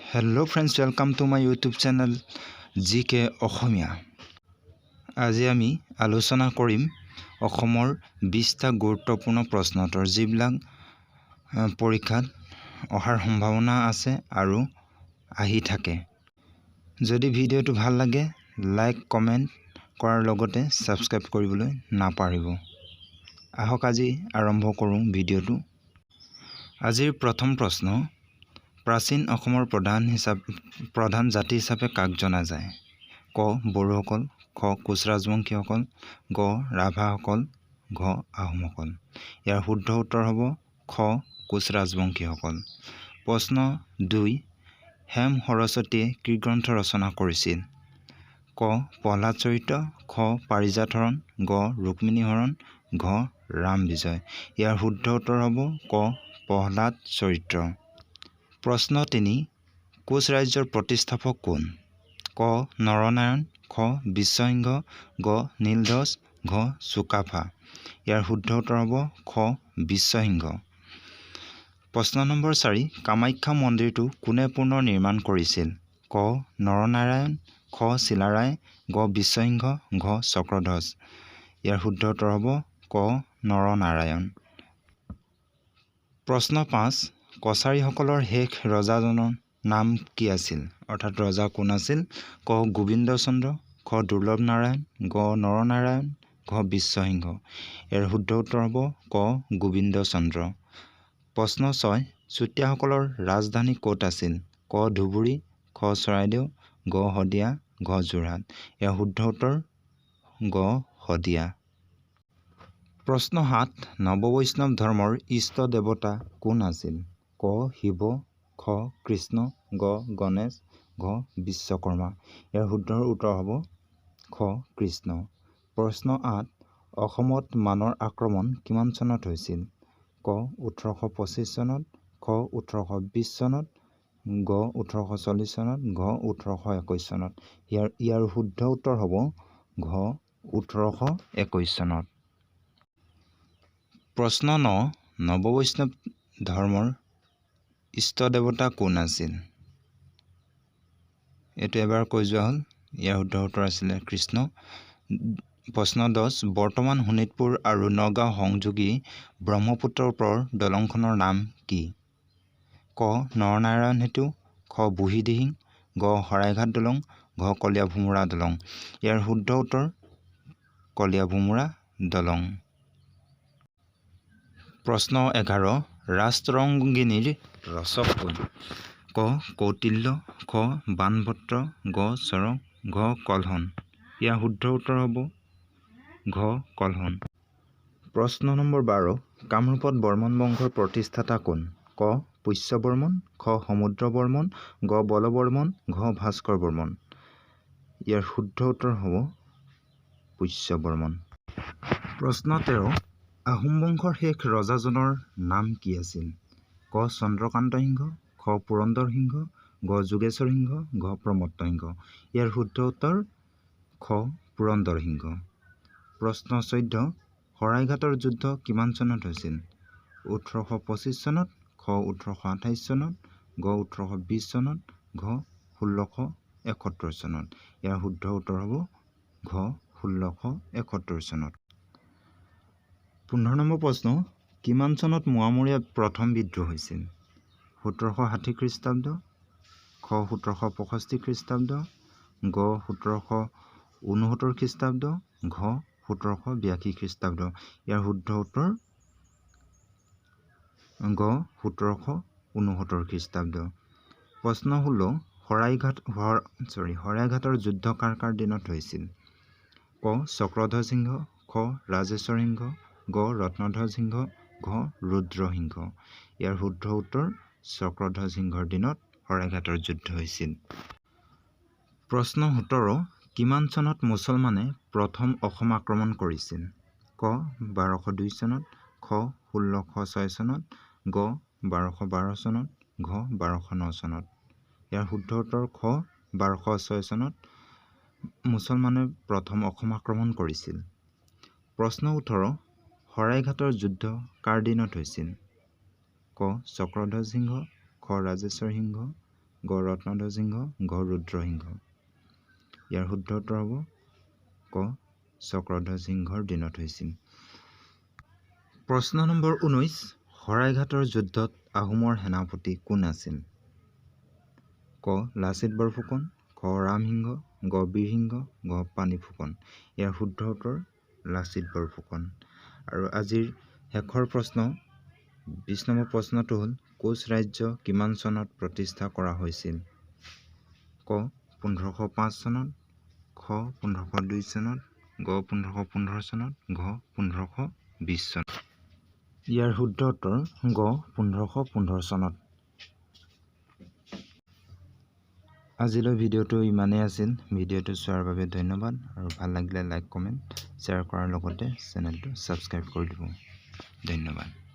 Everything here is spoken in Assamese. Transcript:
Hello friends, welcome to my YouTube channel GK Asomia. আজি আমি আলোচনা কৰিম অসমৰ 20টা গুৰুত্বপূৰ্ণ প্ৰশ্নোত্তৰ যিবিলাক পৰীক্ষাত অহাৰ সম্ভাৱনা আছে আৰু আহি থাকে। যদি ভিডিওটো ভাল লাগে লাইক কমেন্ট কৰাৰ লগতে সাবস্ক্ৰাইব কৰিবলৈ নাপাহৰিব। আহক আজি আৰম্ভ কৰোঁ ভিডিওটো। আজিৰ প্ৰথম প্ৰশ্ন, প্ৰাচীন অসমৰ প্ৰধান জাতি হিচাপে কাক জনা যায়? ক বড়োসকল, খ কোচ ৰাজবংশীসকল, গ ৰাভাসকল, ঘ আহোমসকল। ইয়াৰ শুদ্ধ উত্তৰ হ'ব খ কোচ ৰাজবংশীসকল। প্ৰশ্ন 2, হেম সৰস্বতীয়ে কি গ্ৰন্থ ৰচনা কৰিছিল? ক প্ৰহ্লাদ চৰিত্ৰ, খ পাৰিজাত হৰণ, গ ৰুক্মিণী হৰণ, ঘ ৰাম বিজয়। ইয়াৰ শুদ্ধ উত্তৰ হ'ব ক প্ৰহ্লাদ চৰিত্ৰ। প্ৰশ্ন 3, কোচ ৰাজ্যৰ প্ৰতিষ্ঠাপক কোন? ক নৰনাৰায়ণ, খ বিশ্বসিংহ, গ নীলধ্বজ, ঘ চুকাফা। ইয়াৰ শুদ্ধ উত্তৰ হ'ব খ বিশ্বসিংহ। প্ৰশ্ন নম্বৰ 4, কামাখ্যা মন্দিৰটো কোনে পুনৰ নিৰ্মাণ কৰিছিল? ক নৰনাৰায়ণ, খ চিলাৰায়, গ বিশ্বসিংহ, ঘ চক্ৰধ্বজ। ইয়াৰ শুদ্ধ উত্তৰ হ'ব ক নৰনাৰায়ণ। প্ৰশ্ন 5, কছাৰীসকলৰ শেষ ৰজাজনৰ নাম কি আছিল? অৰ্থাৎ ৰজা কোন আছিল? ক গোবিন্দ চন্দ্ৰ, খ দুৰ্লভ নাৰায়ণ, গ নৰনাৰায়ণ, ঘ বিশ্বসিংহ। ইয়াৰ শুদ্ধ উত্তৰ হ'ব ক গোবিন্দ চন্দ্ৰ। প্ৰশ্ন 6, চুতীয়াসকলৰ ৰাজধানী ক'ত আছিল? ক ধুবুৰী, খ চৰাইদেউ, গ শদিয়া, ঘ যোৰহাট। ইয়াৰ শুদ্ধ উত্তৰ গ শদিয়া। প্ৰশ্ন 7, নৱবৈষ্ণৱ ধৰ্মৰ ইষ্ট দেৱতা কোন আছিল? ক শিৱ, খ কৃষ্ণ, গ গণেশ, ঘ বিশ্বকৰ্মা। ইয়াৰ শুদ্ধ উত্তৰ হ'ব খ কৃষ্ণ। প্ৰশ্ন 8, অসমত মানৰ আক্ৰমণ কিমান চনত হৈছিল? ক 1825 চনত, খ 1820 চনত, গ 1840 চনত, ঘ 1821 চনত। ইয়াৰ শুদ্ধ উত্তৰ হ'ব ঘ 1821 চনত। প্ৰশ্ন 9, নৱবৈষ্ণৱ ধৰ্মৰ ইষ্ট দেৱতা কোন আছিল? এইটো এবাৰ কৈ যোৱা হ'ল। ইয়াৰ শুদ্ধ উত্তৰ আছিলে কৃষ্ণ। প্ৰশ্ন 10, বৰ্তমান শোণিতপুৰ আৰু নগাঁও সংযোগী ব্ৰহ্মপুত্ৰৰ ওপৰৰ দলংখনৰ নাম কি? ক নৰনাৰায়ণ সেতু, খ বুঢ়ীদিহিং, গ শৰাইঘাট দলং, ঘ কলীয়া ভোমোৰা দলং। ইয়াৰ শুদ্ধ উত্তৰ কলীয়া ভোমোৰা দলং। প্ৰশ্ন 11, ৰাজতৰংগিনীৰ ৰচক কোন? ক কৌটিল্য, খ বাণভট্ট, গ চৰক, ঘ কলহন। ইয়াৰ শুদ্ধ উত্তৰ হ'ব ঘ কলহন। প্ৰশ্ন নম্বৰ 12, কামৰূপত বৰ্মন বংশৰ প্ৰতিষ্ঠাতা কোন? ক পুষ্য বৰ্মন, খ সমুদ্ৰ বৰ্মন, গ বল বৰ্মন, ঘ ভাস্কৰ বৰ্মন। ইয়াৰ শুদ্ধ উত্তৰ হ'ব পুষ্য বৰ্মন। প্ৰশ্ন 13, আহোম বংশৰ শেষ ৰজাজনৰ নাম কি আছিল? ক চন্দ্ৰকান্ত সিংহ, খ পুৰন্দৰ সিংহ, গ যোগেশ্বৰ সিংহ, ঘ প্ৰমত্ত সিংহ। ইয়াৰ শুদ্ধ উত্তৰ খ পুৰন্দৰ সিংহ। প্ৰশ্ন 14, শৰাইঘাটৰ যুদ্ধ কিমান চনত হৈছিল? 1825 চনত, খ 1828 চনত, গ 1820 চনত, ঘ 1671 চনত। ইয়াৰ শুদ্ধ উত্তৰ হ'ব ঘ 1671 চনত। 15 নম্বৰ প্ৰশ্ন, কিমান চনত মোৱামৰীয়া প্ৰথম বিদ্ৰোহ হৈছিল? 1760 খ্ৰীষ্টাব্দ, খ 1765 খ্ৰীষ্টাব্দ, গ 1769 খ্ৰীষ্টাব্দ, ঘ 1782 খ্ৰীষ্টাব্দ। ইয়াৰ শুদ্ধ উত্তৰ গ 1769 খ্ৰীষ্টাব্দ। প্ৰশ্ন 16, শৰাইঘাটৰ যুদ্ধ কাৰ কাৰ দিনত হৈছিল? ক চক্ৰধ্বজ সিংহ, খ ৰাজেশ্বৰ সিংহ, গ ৰত্নধ্বজ সিংহ, ঘ ৰুদ্ৰ সিংহ। ইয়াৰ শুদ্ধ উত্তৰ চক্ৰধ্বজ সিংহৰ দিনত শৰাইঘাটৰ যুদ্ধ হৈছিল। প্ৰশ্ন 17, কিমান চনত মুছলমানে প্ৰথম অসম আক্ৰমণ কৰিছিল? ক 1202 চনত, খ 1606 চনত, গ 1212 চনত, ঘ 1209 চনত। ইয়াৰ শুদ্ধ উত্তৰ খ 1206 চনত মুছলমানে প্ৰথম অসম আক্ৰমণ কৰিছিল। প্ৰশ্ন 18, শৰাইঘাটৰ যুদ্ধ কাৰ দিনত হৈছিল? ক চক্ৰধ্বজ সিংহ, খ ৰাজেশ্বৰ সিংহ, গ ৰত্নধ্বজ সিংহ, ঘ ৰুদ্ৰসিংহ। ইয়াৰ শুদ্ধ উত্তৰ হ'ব ক চক্ৰধ্বজ সিংহৰ দিনত হৈছিল। প্ৰশ্ন নম্বৰ 19, শৰাইঘাটৰ যুদ্ধত আহোমৰ সেনাপতি কোন আছিল? ক লাচিত বৰফুকন, খ ৰামসিংহ, গ বীৰসিংহ, ঘ পানীফুকন। ইয়াৰ শুদ্ধ উত্তৰ লাচিত বৰফুকন। আৰু আজিৰ শেষৰ প্ৰশ্ন 20 নম্বৰ প্ৰশ্নটো হ'ল কোচ ৰাজ্য কিমান চনত প্ৰতিষ্ঠা কৰা হৈছিল? ক 1505 চনত, খ 1502 চনত, গ 1515 চনত, ঘ 1520 চনত। ইয়াৰ শুদ্ধ উত্তৰ গ 1515 চনত। আজিলৈ ভিডিঅ'টো ইমানেই আছিল। ভিডিঅ'টো চোৱাৰ বাবে ধন্যবাদ আৰু ভাল লাগিলে লাইক কমেণ্ট শ্বেয়াৰ কৰাৰ লগতে চেনেলটো ছাবস্ক্ৰাইব কৰি দিব। ধন্যবাদ।